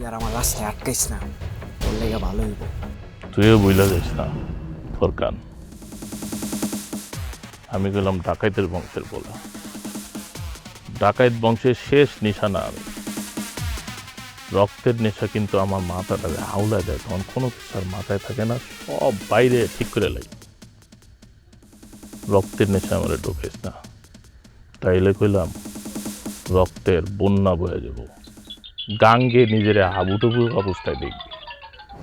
আর আমার রাস্তায় আটকাইস না, তোর লেগে ভালো হইব। তুইও বুঝলা যাস না ফোরকান, আমি গেলাম ডাকাইতের বংশের বলা। ডাকাইত বংশের শেষ নিশানা আমি। রক্তের নেশা কিন্তু আমার মাথাটাকে হাওলা দেয়, তখন কোনো কিছু আর মাথায় থাকে না, সব বাইরে ঠিক করে লাগে। রক্তের নেশা আমার ঢোকেস না, তাইলে কইলাম রক্তের বন্যা বয়ে যাব, গাঙ্গে নিজের হাবুটুবু অবস্থায় দেখবি,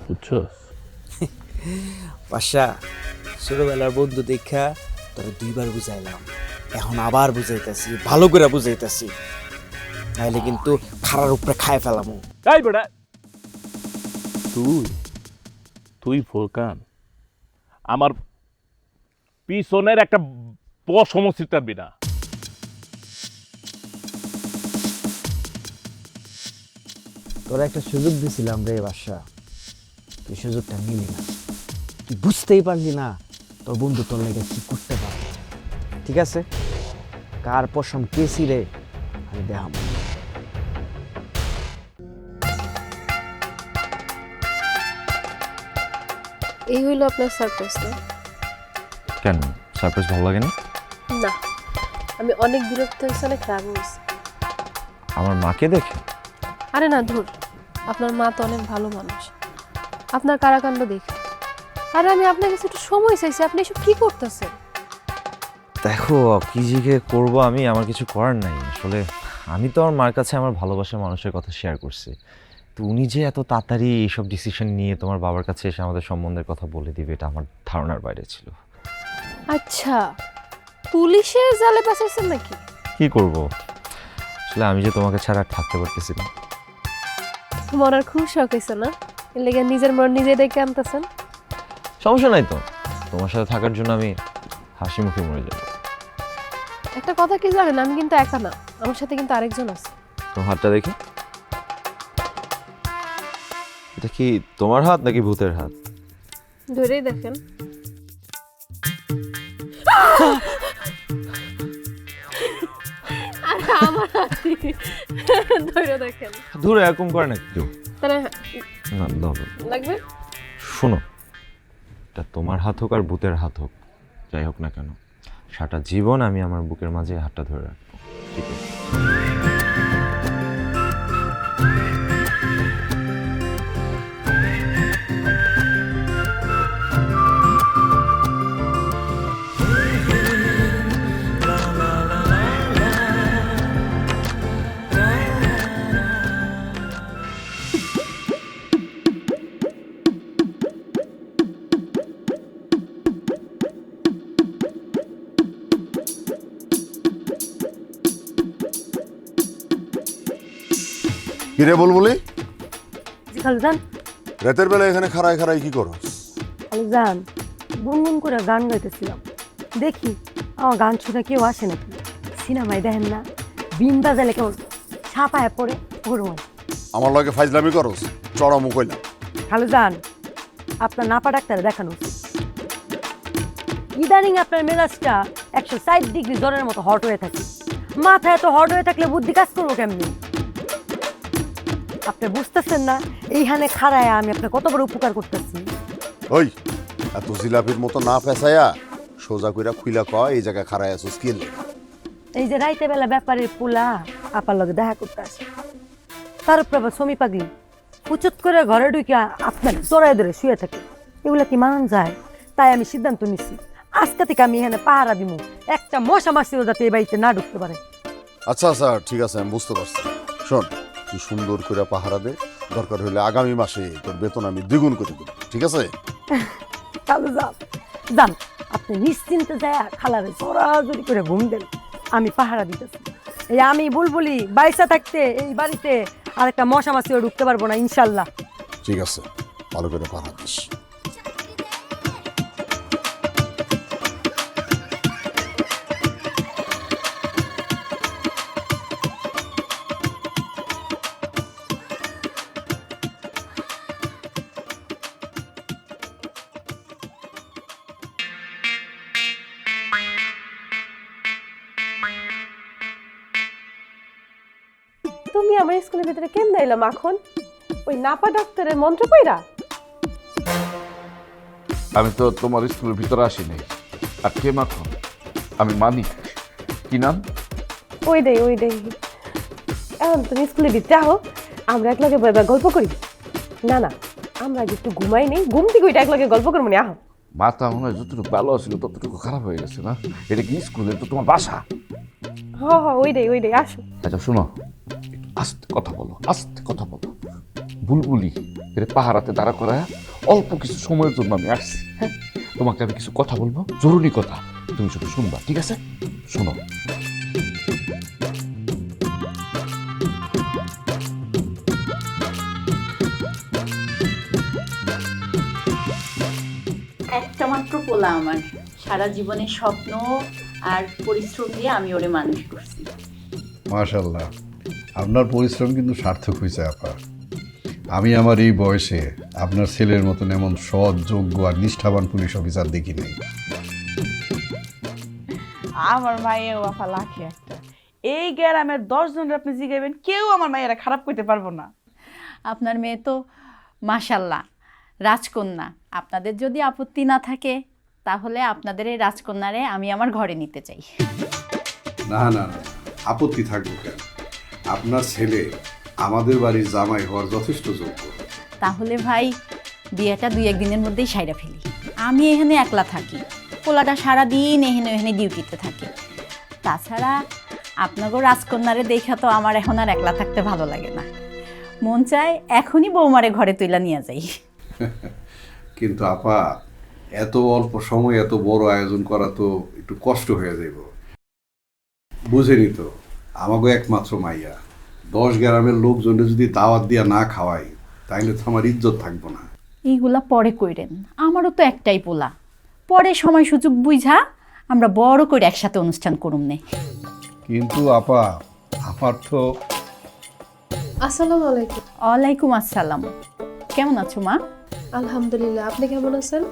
বুঝছস? বাসা, ছোটবেলার বন্ধু দেখা তোর 2বার বুঝাইলাম, এখন আবার বুঝাইতেছি, ভালো করে বুঝাইতেছি, নাইলে কিন্তু খাড়ার উপরে খায় ফেলামু। তাই বেটা, তুই তুই ফোরকান আমার পিছনের একটা সমস্যা পারবি না। তোরা একটা সুযোগ দিছিলাম রে বাসা, তুই সুযোগটা নিলি না, তুই বুঝতেই পারলি না তোর বন্ধু তোর লেগে কি করতে পারে। ঠিক আছে, কার পশম কেসি রে আমি দেখাম। এই হইল আপনার সারপ্রাইজ না? কেন সারপ্রাইজ ভালো লাগে না? না, আমি অনেক বিরক্ত হয়েছি, অনেক রাগ হয়েছি। আমার মাকে দেখে? আরে না ধুর, আপনার মা তো অনেক ভালো মানুষ, আপনার কারাকাণ্ড দেখে। আরে আমি আপনার কাছে একটু সময় চাইছি, আপনি এসব কি করতেছেন? দেখো কি জিজ্ঞে করবো, আমি আমার কিছু করার নাই আসলে। আমি তো আমার মার কাছে আমার ভালোবাসার মানুষের কথা শেয়ার করছি, তো উনি যে এত তাড়াতাড়ি এইসব ডিসিশন নিয়ে তোমার বাবার কাছে এসে আমাদের সম্বন্ধের কথা বলে দিবে, এটা আমার ধারণার বাইরে ছিল। আচ্ছা, পুলিশের জালে পাঠাইছেন নাকি? কি করব, আসলে আমি যে তোমাকে ছাড়া আর থাকতে পারতেছি না। মরার খুব শখ হয়েছে না, এর লেগে নিজের মন নিজে ডেকে আনতেছেন। সমস্যা নাই তো, তোমার সাথে থাকার জন্য আমি হাসি মুখে মরে যাব। একটা কথা কি জানেন, আমি কিন্তু একা না, আমার সাথে কিন্তু আরেকজন আছে। তোমার হাতটা দেখি, এটা কি তোমার হাত নাকি ভূতের হাত? ধরেই দেখেন। আরে আমার হাতই। ধরে দেখেন। দূরে এরকম করে না কেউ। তাহলে না দাও, লাগবে? শোনো, এটা তোমার হাত হোক আর ভূতের হাত হোক, যাই হোক না কেন, সারাটা জীবন আমি আমার বুকের মাঝে হাতটা ধরে রাখবো, ঠিক আছে? কিরে বলবলি, খালুজান, রাতের বেলা এখানে খাড়ায় খাড়ায় কি করো? খালুজান, গুনগুন করে গান গাইতেছিলাম, দেখি আমার গান শুনে কেউ আসে নাকি। সিনেমায় দেখেন না, বিন বাজালে কেমন ছাপায় পড়ে ওরকম। আমার লগে ফাইজলামি করস, চড়ামু কইলাম। খালুজান, আপনার নাপা ডাক্তারে দেখানো উচিত। ইদানিং আপনার মেজাজটা 160 ডিগ্রি জ্বরের মতো হট হয়ে থাকে। মাথায় এত হট হয়ে থাকলে বুদ্ধি কাজ করবো কেমনি? আপনি বুঝতেছেন না এইখানে খাড়ায় আমি আপনার কত বড় উপকার করতেছি। ওই এত জিলাপির মতো না পেঁচাইয়া সোজা কইরা খুইলা কয় এই জায়গায় খাড়ায় আছিস কি লে? এই যে রাইতে বেলা ব্যাপারের পোলা আপার লগে দেখা করতে আসে, তার উপর আবার সমী পাগলি উচুত করে ঘরে ঢুকে আপনার চড়াই ধরে শুয়ে থাকে, এগুলা কি মান যায়? তাই আমি সিদ্ধান্ত নিচ্ছি, আজকে থেকে আমি এখানে পাহারা দিব, একটা মশা মাসিও যাতে এই বাড়িতে না ঢুকতে পারে। আচ্ছা আচ্ছা ঠিক আছে, আমি বুঝতে পারছি। শোন, তুই সুন্দর করে পাহারা দে, দরকার হলে আগামী মাসে তোর বেতন আমি দ্বিগুণ করে দেবো, ঠিক আছে? তাহলে যান আপনি নিশ্চিন্তে যায় খালারে জড়াজড়ি করে ঘুম দেন, আমি পাহারা দিতেছি। এই আমি বুলবুলি বাইসা থাকতে এই বাড়িতে আর একটা মশা মাসিও ঢুকতে পারবো না ইনশাল্লাহ। ঠিক আছে, ভালো করে পাহারা দিস। তুমি আমার স্কুলের ভিতরে কেমন এলো মাখন? ওই নাপা ডাক্তারের মন্ত্র কইরা? আমি তো তোমার স্কুলের ভিতরে আসিনি। আর কে মাখন? আমি মানিক। কি নাম? ওই দে এখন তুমি স্কুলে ভিতরে আহো, আমরা একলগে বইবা গল্প করি। না না, আমরা আগে একটু ঘুমাই নেই, ঘুম থেকে ওইটা একলগে গল্প করবো নি, আহো। মাথা মনে হয় যতটুকু ভালো ছিল ততটুকু খারাপ হয়ে গেছে না? এটা কি স্কুলে? তো তোমার বাসা। ওই দে আসো। আচ্ছা শোনো, আস্তে কথা বলো, আস্তে কথা বলো। বুলবুলি এটা পাহারাতে দাঁড়া করায় অল্প কিছু সময়ের জন্য আমি আসছি। হ্যাঁ, তোমাকে আমি কিছু কথা বলবো, জরুরি কথা। তুমি শুধু শুনবা, ঠিক আছে? শোনো। একটা মাত্র পোলা আমার, সারা জীবনের স্বপ্ন আর পরিশ্রম দিয়ে আমি ওরে মানুষ করছি। মাশাল্লাহ, আপনার পরিশ্রম কিন্তু সার্থক হয়েছে আপা। আমি আমার এই বয়সে আপনার ছেলের মতন এমন সৎ, যোগ্য আর নিষ্ঠাবান পুলিশ অফিসার দেখি নাই। আমার মায়ের ওয়াফা লাখে একটা। এই গ্রামের 10 জনের আপনি জিগাইবেন, কেউ আমার মায়েরা খারাপ করতে পারবো না। আপনার মেয়ে তো মাশাল্লাহ রাজকন্যা। আপনাদের যদি আপত্তি না থাকে তাহলে আপনাদের এই রাজকন্যারে আমি আমার ঘরে নিতে চাই। না না না, আপত্তি থাকবো কেন? আপনার ছেলে আমাদের বাড়ির জামাই হওয়ার যথেষ্ট যোগ্য। তাহলে ভাই বিয়েটা 2-1 দিনের মধ্যেই সাইরা ফেলি। আমি এখানে একলা থাকি, পোলাটা সারাদিন এখানে ডিউটিতে থাকে। তাছাড়া আপনাকে রাজকন্যারে দেখা তো আমার এখন আর একলা থাকতে ভালো লাগে না। মন চায় এখনই বৌমারে ঘরে তুইলা নিয়ে যাই। কিন্তু আপা, এত অল্প সময় এত বড় আয়োজন করা তো একটু কষ্ট হয়ে যাইব। বুঝেনি তো, আমাকে একমাত্র মাইয়া, 10 গ্রামের লোকজনে যদি দাওয়াত দিয়া না খাওয়াই তাইলে তো আমার ইজ্জত থাকবো না। এইগুলা পরে কইরেন, আমারও তো একটাই পোলা। পরে সময় সুযোগ বুঝা আমরা বড় করে একসাথে অনুষ্ঠান করুম নে। কিন্তু আপা, আমার তো আসসালামু আলাইকুম। ওয়ালাইকুম আসসালাম। কেমন আছো মা? আলহামদুলিল্লাহ, আপনি কেমন আছেন?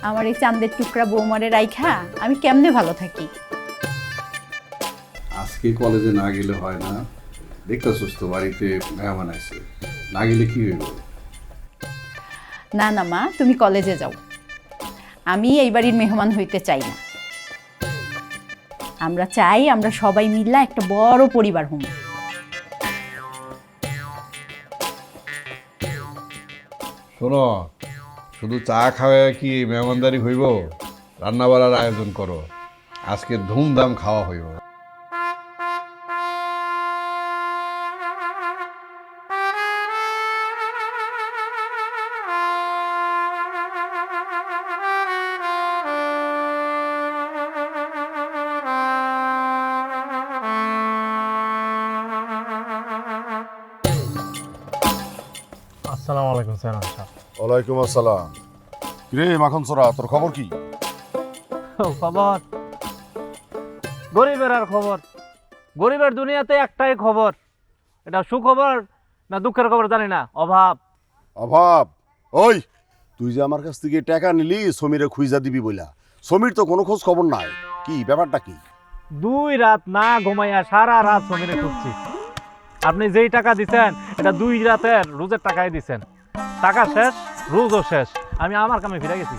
আমার এই চাঁদের টুকরা বৌমারে রাইখা আমি কেমনে ভালো থাকি। আজকে কলেজে না গেলে হয় না। দেখতেছিস তো বাড়িতে মেহমান আছে, না গেলে কি হইব? না না মা, তুমি কলেজে যাও। আমি এই বাড়ির মেহমান হইতে চাই না। আমরা চাই আমরা সবাই মিলে একটা বড় পরিবার হম। শোনো, শুধু চা খাওয়া কি মেহমানদারি হইব? রান্না বাড়ার আয়োজন করো, আজকে ধুমধাম খাওয়া হইব। আসসালামু আলাইকুম স্যার। ওয়ালাইকুম আসসালাম। রে মাখন সোরা, তোর খবর কি? খবর গরিবের আর খবর, গরিবের দুনিয়াতে একটাই খবর, এটা সুখবর না দুঃখের খবর জানি না, অভাব। অভাব? ওই তুই যে আমার কাছ থেকে টাকা নিলি সমীরে খুঁজা দিবি বইলা, সমীর তো কোনো খোঁজ খবর নাই। কি ব্যাপারটা কি? 2 রাত না ঘুমাইয়া সারা রাত সমীরে খুঁজছি। আপনি যেই টাকা দিচ্ছেন এটা 2 রাতের রোজের টাকাই দিচ্ছেন। টাকা শেষ, রোজও শেষ। আমি আমার কামে ফিরে গেছি।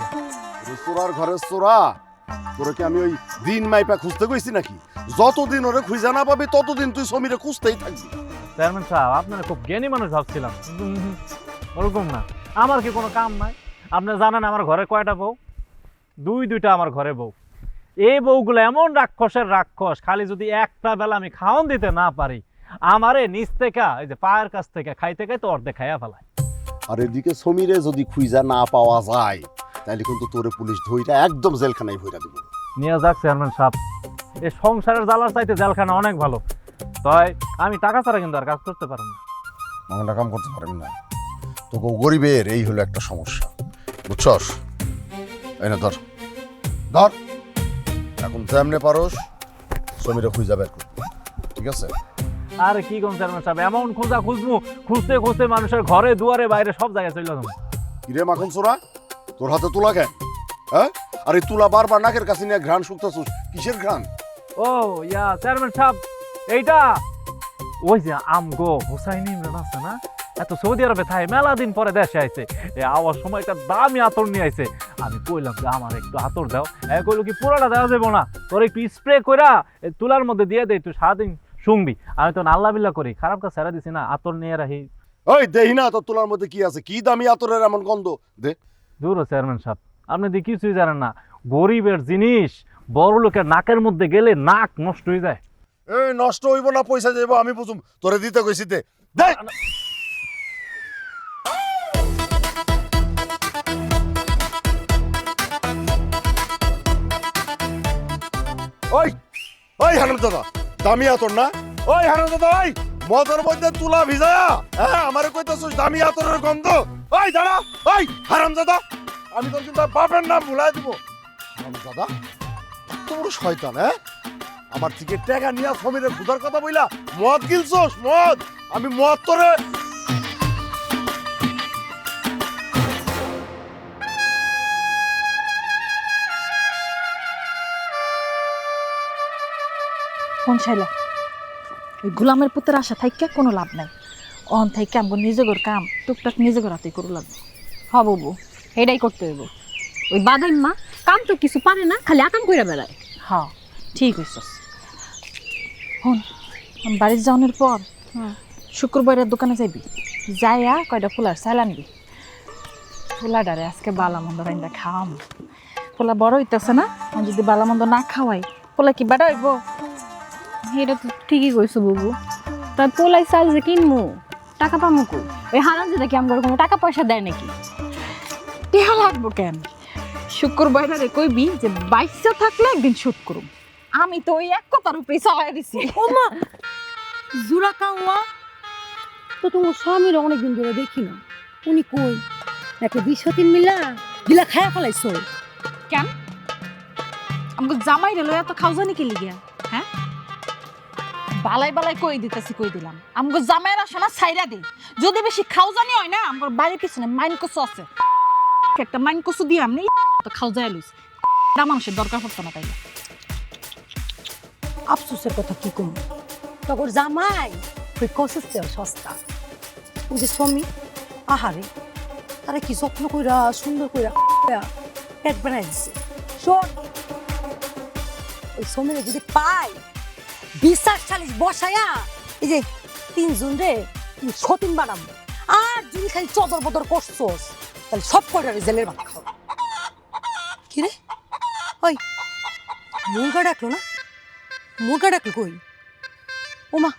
চোরার ঘরের চোরা, তোরে কি আমি ওই দিন মাইপা খুঁজতে কইছি নাকি? যতদিন ওরে খুঁজা না পাবি ততদিন তুই সমীরে খুঁজতেই থাকবি। চেয়ারম্যান সাহেব, আপনারা খুব জ্ঞানী মানুষ ভাবছিলাম, ওরকম না। আমার কি কোনো কাম নাই? আপনি জানেন আমার ঘরে কয়টা বউ? 2টা আমার ঘরে বউ। এই বউগুলো এমন রাক্ষসের রাক্ষস, খালি যদি একটা বেলা আমি খাওয়ান দিতে না পারি, আমারে নিচ থেকে এই যে পায়ের কাছ থেকে খাইতে খাইতে অর্ধেক খাইয়া ফেলায়। আর এদিকে সমীরে যদি খুঁজা না পাওয়া যায় তাহলে কিন্তু তোরে পুলিশ ধইরা একদম জেলখানায় ভইরা দিব। নিয়ে যাক চেয়ারম্যান সাহেব, এই সংসারের জ্বালার চাইতে জেলখানা অনেক ভালো। তাই আমি টাকা ছাড়া কিন্তু আর কাজ করতে পারব না। মামলা কাম করতে পারবি না, তোকে গরিবের এই হলো একটা সমস্যা, বুঝছস? এই না ধর ধর, এখন যেমনে পারোস সমীরে খুঁজা বের করবি, ঠিক আছে? আর কি কোন চেয়ারম্যান সাহেব, এমন খোঁজা খুঁজবো, খুঁজতে খুঁজতে মানুষের ঘরে দুয়ারে বাইরে সব জায়গায় চলে যাবো। কিরে মাখন সোরা, তোর হাতে তুলা কেন? হ্যাঁ, আর এই তুলা বারবার নাকের কাছে নিয়ে ঘ্রাণ শুকতেছিস, কিসের ঘ্রাণ? ও ইয়া চেয়ারম্যান সাহেব, এইটা ওই যে আমগো হুসাইনি ইমরান আছে না, এত সৌদি আরবে থাকে, মেলা দিন পরে দেশে আইছে, এ আওয়ার সময় একটা দামি আতর নিয়ে আইছে। আমি কইলাম যে আমার একটু আতর দাও, এ কইলো কি পুরাটা দেওয়া যাবো না, তোর একটু স্প্রে কইরা এই তুলার মধ্যে দিয়ে দেয়, তুই সারাদিন শুংবি। আমি তো নাল্লা বিল্লা করি, খারাপ কাজ ছেড়ে দিছি না, আতর নিয়ে রাখি। ওই দেহি না তোর তুলার মধ্যে কি আছে, কি দামি আতরের এমন গন্ধ দে। দূর চেয়ারম্যান সাহেব, আপনি দিয়ে কিছুই জানেন না, গরিবের জিনিস বড় লোকের নাকের মধ্যে গেলে নাক নষ্ট হয়ে যায়। এই নষ্ট হইব না, পয়সা যাইব আমি বুঝুম, তোরে দিতে কইছি দে দে। ওই ওই হারাম দাদা, দামি আতর না? ওই হারাম দাদা, ওই মদের মধ্যে তুলা ভিজায়া হ্যাঁ আমারে কইতাছস দামি আতরের গন্ধ? ওই দাঁড়া, ওই হারাম দাদা, আমি তোর কিন্তু বাপের নাম ভুলাই দিব। হারাম দাদা তোর শয়তান, হ্যাঁ আমার থেকে টাকা নিয়া সমীরের খুদার কথা বইলা মদ গিলছস, মদ? আমি মদ তোরে কোন শাইলা ওই গোলামের পুতের আশা থাইকা কোনো লাভ নাই, অন থাইকা আমগো নিজেগর কাম টুকটাক নিজেগর হাতে করু লাগবে। হ বাবু, এটাই করতে হইব। ওই বাদাই মা কাম তো কিছু পারে না, খালি আকাম কইরা বেড়ায়। হ ঠিক হইছস। হন আমি বাড়ির যাওয়ানোর পর শুক্রবারের দোকানে যাইবি, যাইয়া কয়টা ফুলার চাল আনবি। ফুলাডারে আজকে বালামন্দ রাইন্দা খাওয়াম। পোলা বড় হইতেছে না, আমি যদি বালামন্দ না খাওয়াই পোলা কি বেড়া হইব? এটা তো ঠিকই কইছো বাবু। তাই পোলাই চাল যে কিনমু, টাকা পামু কই? ওই হারাম যেটা কি আমার কোনো টাকা পয়সা দেয় নাকি? টেহা লাগবো কেন? শুক্রবারে কইবি যে বাইশা থাকলে একদিন শোধ করুম। আমি তো ওই এক কথার উপরেই চালাই দিছি। ও মা, জুরা কাওয়া তো তোমার স্বামীর অনেকদিন ধরে দেখি না, উনি কই? নাকি 20-3 মিলা গিলা খায়া ফেলাইছো? কেন আমাকে জামাই রেলো এত খাওজানি কি লিগিয়া? হ্যাঁ বালাই বালাই কই দিতেছি, কই দিলাম আমগো জামাইরা সোনা ছাইরা দে। যদি বেশি খাওজানি হয় না, আমগো বাড়ির পিছনে মাইন কচু আছে, একটা মাইন কচু দিয়ে আমনি তো খাওজাই লইস। এটা মানুষের দরকার পড়তো না তাইলে। আফসোসের কথা কি কম, তখন জামাই ওই কষের চেয়েও সস্তা। ওই যে স্বামী, আহারে তারা কি যত্ন কইরা সুন্দর কইরা পেট বানাই দিছে। শোন, ওই স্বামীরে যদি পাই 20-40 বসায়া এই যে 3 জন রে সতীন বানাবো। আর যদি খালি চদর বদর করছোস তাহলে সব কয়টা জেলের ভাত খাও। কি রে, ওই মুরগা ডাকলো না? মুরগা ডাকলো কই? ওমা,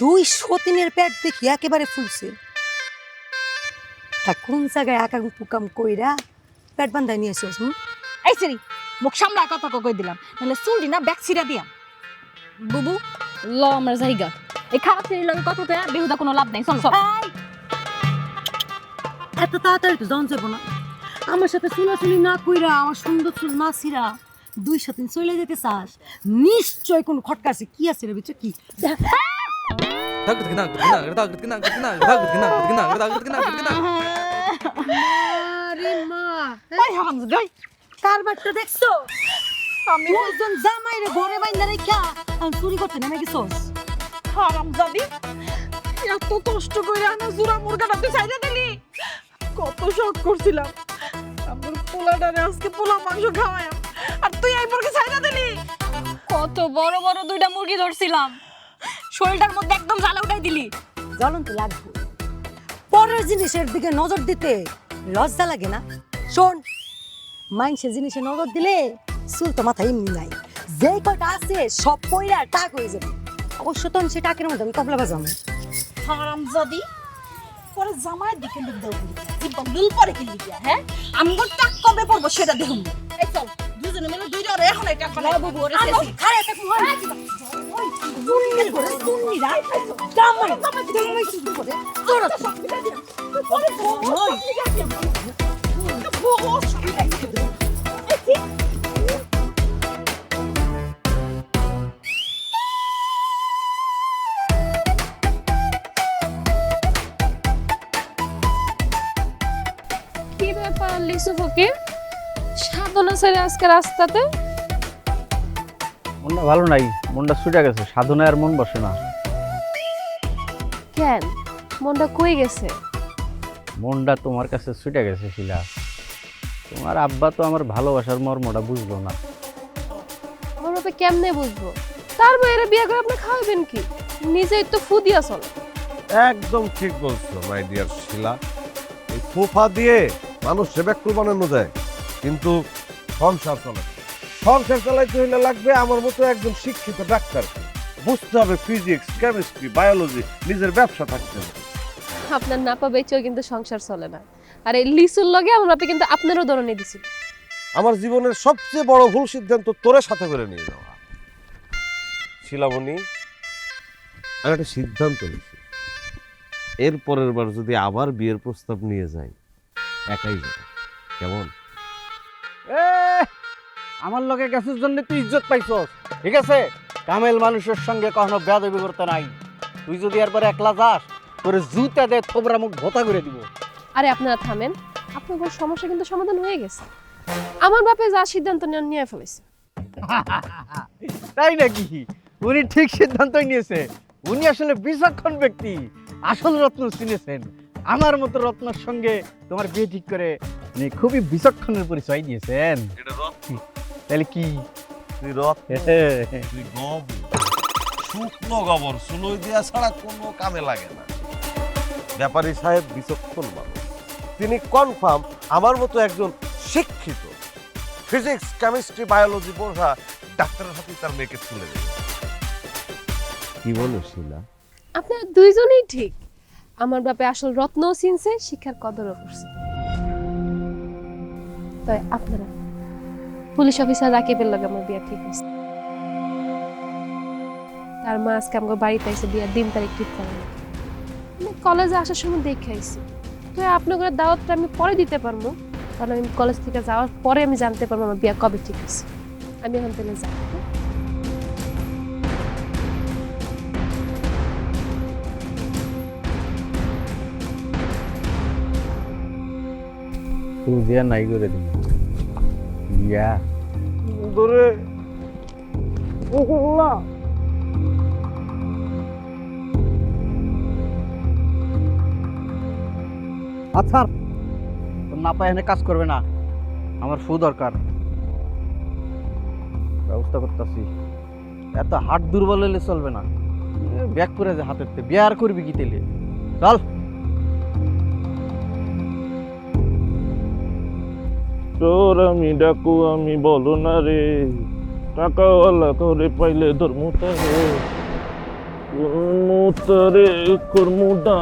2 সতীনের পেট দেখি একেবারে ফুলছে। তা কোন জায়গায় আকাম পুকাম কইরা পেট বান্ধায় নিয়ে এসেছ? এই সেরি মুখ সামলা কথা কই দিলাম, নাহলে চুলটি না ব্যাকসিরা দিয়াম। বুবু ল আমরা জায়গা, এই খারাপ শ্রেণীর লগে কথা তো বেহুদা কোনো লাভ নাই। চল চল। এত তাড়াতাড়ি তো জান যাবো না। আমার সাথে চুলাচুলি না কইরা, আমার সুন্দর চুল না ছিঁড়া 2 সতীন চলে যেতে চাস? নিশ্চয় কোন খটকা আছে। কি আছে রে বিচ? কি আরে মা, এই হারামজাদি, ওই কারবারটা দেখছো? আমি ওজন জামাই রে ঘরে বাইন্দা রেখা আমি চুরি করতে নেমে গেছস। হারামজাদি, এত কষ্ট করে আনা জোড়া মুরগাটা তুই ছাইড়া দিলি। কত শখ করছিলাম আমার পোলাটারে আজকে পোলা মাংস খাওয়ায়, আর তুই এই মুরগি ছাইড়া দিলি। কত বড় বড় 2টা মুরগি ধরছিলাম, শরীরটার মধ্যে একদম জ্বালা উঠাই দিলি। জ্বলন তো লাগবে, পরের জিনিসের দিকে নজর দিতে লজ্জা লাগে না? শোন, মাইনসের জিনিসে নজর দিলে চুল তো মাথায় এমনি নাই, যে কয়টা আছে সব পয়রা টাক হয়ে যাবে। অবশ্য তো সে টাকের মধ্যে আমি কপলা বাজাবো। হারামজাদি, পরে জামাইয়ের দিকে লুক দাও বলি, জীবন লুল পরে কি লিখিয়া? হ্যাঁ আমগো টাক কবে পড়বো সেটা দেখুন। এই চল দুজনে মিলে 2 রে এখন এই টাক বানাই। বাবু ওরে শেষি খারে থাকু হয় ওই তুই করে তুমি রাই জামাই জামাই শুরু করে তোর ওই কি ব্যাপার লিসু ফকির, সাধনা ছেড়ে আজকে রাস্তাতে? মনটা ভালো নাই, মনটা ছুটে গেছে, সাধনায় আর মন বসে না। কেন, মনটা কই গেছে? মনটা তোমার কাছে ছুটে গেছে শিলা। তোমার আব্বা তো আমার ভালোবাসার মর্মটা বুঝলো না। আমার বাপে কেমনে বুঝবো? তার মেয়েরা বিয়ে করে আপনি খাওয়াবেন কি? নিজেই তো ফুদিয়া চলে। একদম ঠিক বলছো মাই ডিয়ার শিলা। এই ফুফা দিয়ে মানুষ সেবেকুল বানানো যায়, কিন্তু সংসার চলে না। সংসার চালাইতে হইলে লাগবে আমার মতো একজন শিক্ষিত ডাক্তার। বুঝতে হবে ফিজিক্স, কেমিস্ট্রি, বায়োলজি, নিজের ব্যবসা থাকতে হবে। আপনার নাপা বেচেও কিন্তু সংসার চলে না। আর এই লিসুর লগে আমার বাপে কিন্তু আপনারও ধরনে দিছিল। আমার জীবনের সবচেয়ে বড় ভুল সিদ্ধান্ত তোরে সাথে করে নিয়ে যাওয়া। শিলামণি, আমি একটা সিদ্ধান্ত নিয়েছি, এর পরের বার যদি আবার বিয়ের প্রস্তাব নিয়ে যাই, একাই যাবে। কেমন? আমার লগে গেছিস জন্য তুই ইজ্জত পাইছস, ঠিক আছে? কামেল মানুষের সঙ্গে কখনো বেয়াদবি করতে নাই। তুই যদি এরপরে একলা যাস, তোরে জুতা দিয়ে থোবরা মুখ ভোতা করে দিব। আরে আপনারা থামেন, আপনার সমস্যা কিন্তু সমাধান হয়ে গেছে। আমার বাপে যা সিদ্ধান্ত নিয়ে ফেলেছে। তাই নাকি? উনি ঠিক সিদ্ধান্তই নিয়েছে। উনি আসলে বিচক্ষণ ব্যক্তি, আসল রত্ন চিনেছেন। আমার মতো রত্নের সঙ্গে তোমার বিয়ে ঠিক করে উনি খুবই বিচক্ষণের পরিচয় দিয়েছেন। তাহলে কি? তুই শুকনো গোবর সুলই দেওয়া ছাড়া কোনো কামে লাগে না। ব্যাপারী সাহেব বিচক্ষণ মানুষ, তিনি কনফার্ম আমার মতো একজন শিক্ষিত ফিজিক্স, কেমিস্ট্রি, বায়োলজি বোঝা ডাক্তারের হাতে তার মেয়েকে তুলে দেবে। কি বলো শিলা? আপনারা দুইজনেই ঠিক। আমার বাপে আসল রত্নও চিনছে, শিক্ষার কদরও করছে। তাই আপনারা পুলিশ অফিসার রাকিবের লগে আমার বিয়ে ঠিক হয়েছে। তার মা আজকে আমার বাড়িতে এসে বিয়ের দিন তারিখ ঠিক করে। আমি কলেজে আসার সময় দেখে আইছি। তো আপনাদের দাওয়াতটা আমি পরে দিতে পারবো, কারণ আমি কলেজ থেকে যাওয়ার পরে আমি জানতে পারবো আমার বিয়ে কবে ঠিক হয়েছে। আমি এখন তাহলে যাই। তুই বিয়া নাই করে দিবি। বিয়া ধরে আচ্ছা, তোর না পায় এখানে কাজ করবে না। আমার ফু দরকার, ব্যবস্থা করতেছি। এত হাট দুর্বল হলে চলবে না। ব্যাক করে যে হাতের বিয়ে আর করবি কি তেলে? চল। তোর আমি ডাকু আমি বলো না রে, টাকাওয়ালা তোরে পাইলে তোর মুতারে মুতারে কর্মুদা।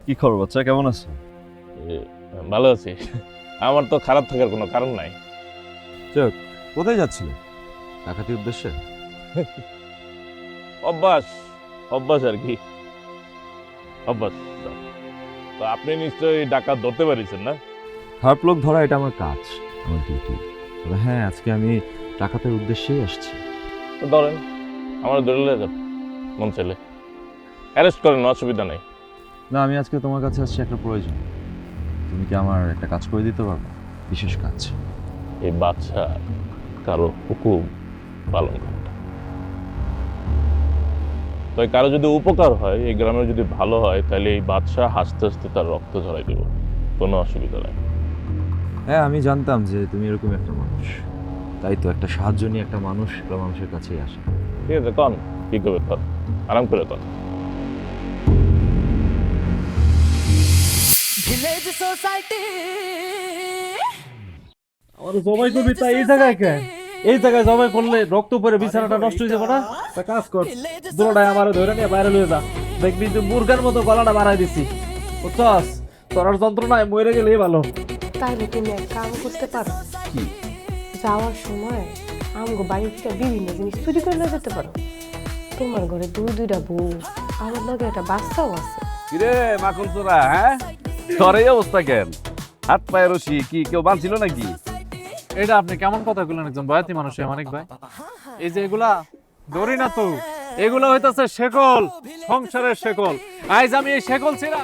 কি খবর বাচ্চা, কেমন আছো? ভালো আছি। আমার তো খারাপ থাকার কোনো কারণ নাই। কোথায় যাচ্ছিলে? ডাকাতির উদ্দেশ্যে? অভ্যাস অভ্যাস আর কি, অভ্যাস। তো আপনি নিশ্চয়ই ডাকাত ধরতে পারিছেন না? খারাপ লোক ধরা এটা আমার কাজ, আমার ডিউটি। তবে হ্যাঁ, আজকে আমি ডাকাতের উদ্দেশ্যেই আসছি। তো ধরেন, আমার ধরলে যাব মন চাইলে অ্যারেস্ট করেন, অসুবিধা নেই। না, আমি আজকে তোমার কাছে আসছি একটা প্রয়োজন। তুমি কি আমার একটা কাজ করে দিতে পারবে? বিশেষ কাজ। এই বাচ্চা কারো হুকুম পালন করে, তাই কারো যদি উপকার হয়, এই গ্রামে যদি ভালো হয়, তাহলে এই বাদশা হাসতে হাসতে তার রক্ত ঝরাই দেব, কোনো অসুবিধা নাই। হ্যাঁ, আমি জানতাম যে তুমি এরকম একটা মানুষ, তাই তো একটা সাহায্য নিয়ে একটা মানুষ মানুষের কাছেই আসে। ঠিক আছে, কন কি করবে, কন আরাম করে কন। আমার জবাই করবি তাই এই জায়গায় কেন? এই জায়গায় জবাই করলে রক্ত পরে বিছানাটা নষ্ট হয়ে যাবে না? তা কাজ কর, দোড়ায় আমার ধরে নিয়ে বাইরে লয়ে যা। দেখবি তুই মুরগার মতো গলাটা বাড়াই দিছি, বুঝছস? তোর আর যন্ত্রণায় মরে গেলেই ভালো। তাহলে তুমি এক কাম করতে পারো, যাওয়ার সময় আমগো বাড়ি থেকে বিভিন্ন জিনিস চুরি করে নিয়ে যেতে পারো। তোমার ঘরে দুইটা বউ, আমার লগে একটা বাচ্চাও আছে। কিরে মাখন চোরা, হ্যাঁ তোর এই অবস্থা কেন? হাত পায়ে রশি কি কেউ বাঁধছিল নাকি? এটা আপনি কেমন কথা বললেন একজন বয়াতি মানুষ, মানিক ভাই? এই যে এগুলা দড়ি না তো, এগুলো হইতাছে শেকল, সংসারের শেকল। আজ আমি এই শেকল ছিলাম।